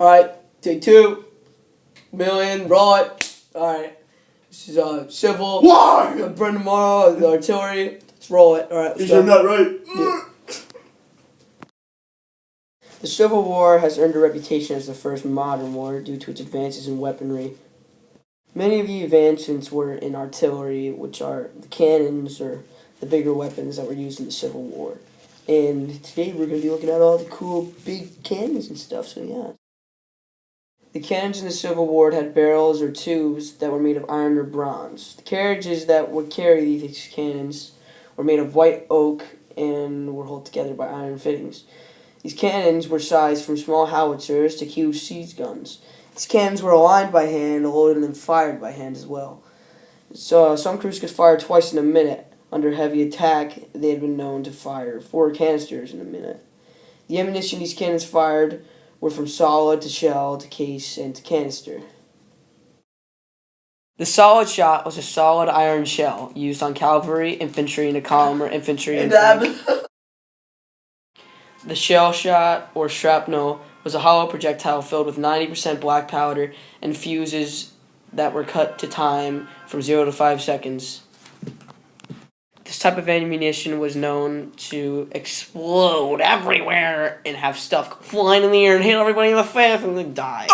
Alright, take 2 million, roll it. Alright. This is civil. Why? Brennan, DiMauro, the artillery. Let's roll it. Alright, let's Is go. your nut right? Yeah. The Civil War has earned a reputation as the first modern war due to its advances in weaponry. Many of the advancements were in artillery, which are the cannons or the bigger weapons that were used in the Civil War. And today we're going to be looking at all the cool big cannons and stuff, so yeah. The cannons in the Civil War had barrels or tubes that were made of iron or bronze. The carriages that would carry these cannons were made of white oak and were held together by iron fittings. These cannons were sized from small howitzers to huge siege guns. These cannons were aligned by hand, loaded, and then fired by hand as well. So some crews could fire twice in a minute. Under heavy attack, they had been known to fire 4 canisters in a minute. The ammunition these cannons fired were from solid to shell to case and to canister. The solid shot was a solid iron shell used on cavalry, infantry in a column, or infantry in flank. The shell shot, or shrapnel, was a hollow projectile filled with 90% black powder and fuses that were cut to time from 0 to 5 seconds. This type of ammunition was known to explode everywhere and have stuff flying in the air and hit everybody in the face and then die.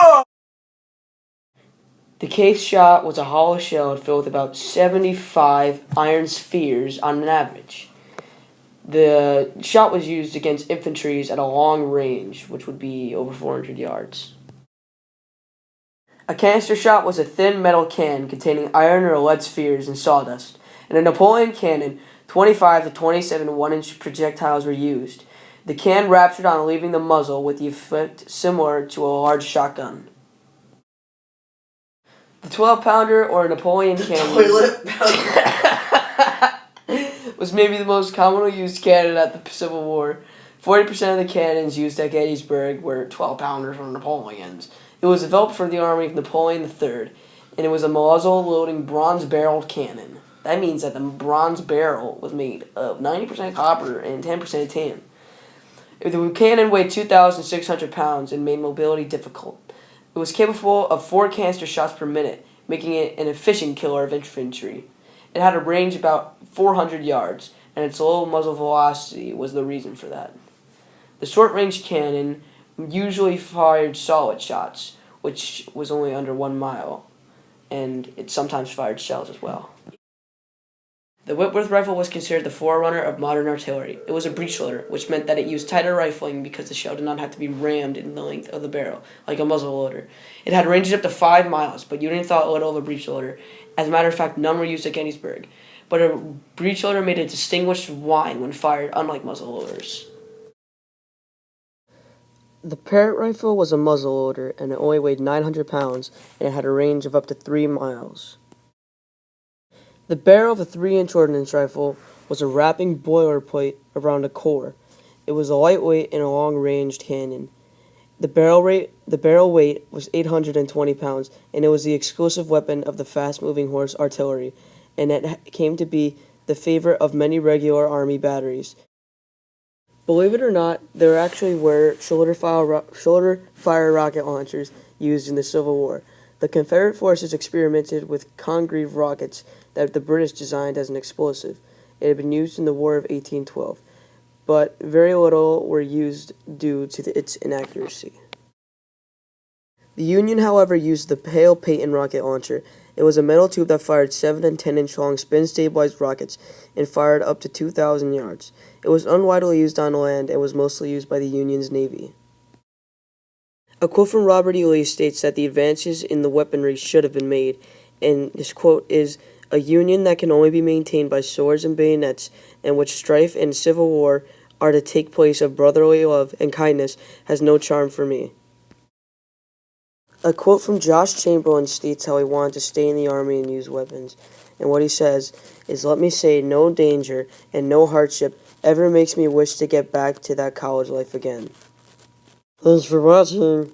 The case shot was a hollow shell filled with about 75 iron spheres on an average. The shot was used against infantry at a long range, which would be over 400 yards. A canister shot was a thin metal can containing iron or lead spheres and sawdust. In a Napoleon cannon, 25 to 27 1-inch projectiles were used. The can ruptured on leaving the muzzle with the effect similar to a large shotgun. The 12-pounder or Napoleon cannon was maybe the most commonly used cannon at the Civil War. 40% of the cannons used at Gettysburg were 12-pounders or Napoleons. It was developed for the army of Napoleon III, and it was a muzzle-loading bronze-barreled cannon. That means that the bronze barrel was made of 90% copper and 10% tin. The cannon weighed 2,600 pounds and made mobility difficult. It was capable of 4 canister shots per minute, making it an efficient killer of infantry. It had a range about 400 yards, and its low muzzle velocity was the reason for that. The short-range cannon usually fired solid shots, which was only under 1 mile, and it sometimes fired shells as well. The Whitworth rifle was considered the forerunner of modern artillery. It was a breechloader, which meant that it used tighter rifling because the shell did not have to be rammed in the length of the barrel, like a muzzleloader. It had ranges up to 5 miles, but units thought little of a breechloader. As a matter of fact, none were used at Gettysburg. But a breechloader made a distinguished whine when fired, unlike muzzleloaders. The Parrott rifle was a muzzleloader, and it only weighed 900 pounds, and it had a range of up to 3 miles. The barrel of a 3-inch ordnance rifle was a wrapping boilerplate around a core. It was a lightweight and a long-ranged cannon. The barrel weight was 820 pounds, and it was the exclusive weapon of the fast-moving horse artillery, and it came to be the favorite of many regular army batteries. Believe it or not, there actually were shoulder-fire rocket launchers used in the Civil War. The Confederate forces experimented with Congreve rockets that the British designed as an explosive. It had been used in the War of 1812, but very little were used due to its inaccuracy. The Union, however, used the Hale-Payton rocket launcher. It was a metal tube that fired 7 and 10-inch long spin-stabilized rockets and fired up to 2,000 yards. It was unwidely used on land and was mostly used by the Union's Navy. A quote from Robert E. Lee states that the advances in the weaponry should have been made, and this quote is, "A union that can only be maintained by swords and bayonets, and which strife and civil war are to take place of brotherly love and kindness, has no charm for me." A quote from Josh Chamberlain states how he wanted to stay in the army and use weapons, and what he says is, "Let me say, no danger and no hardship ever makes me wish to get back to that college life again." Thanks for watching.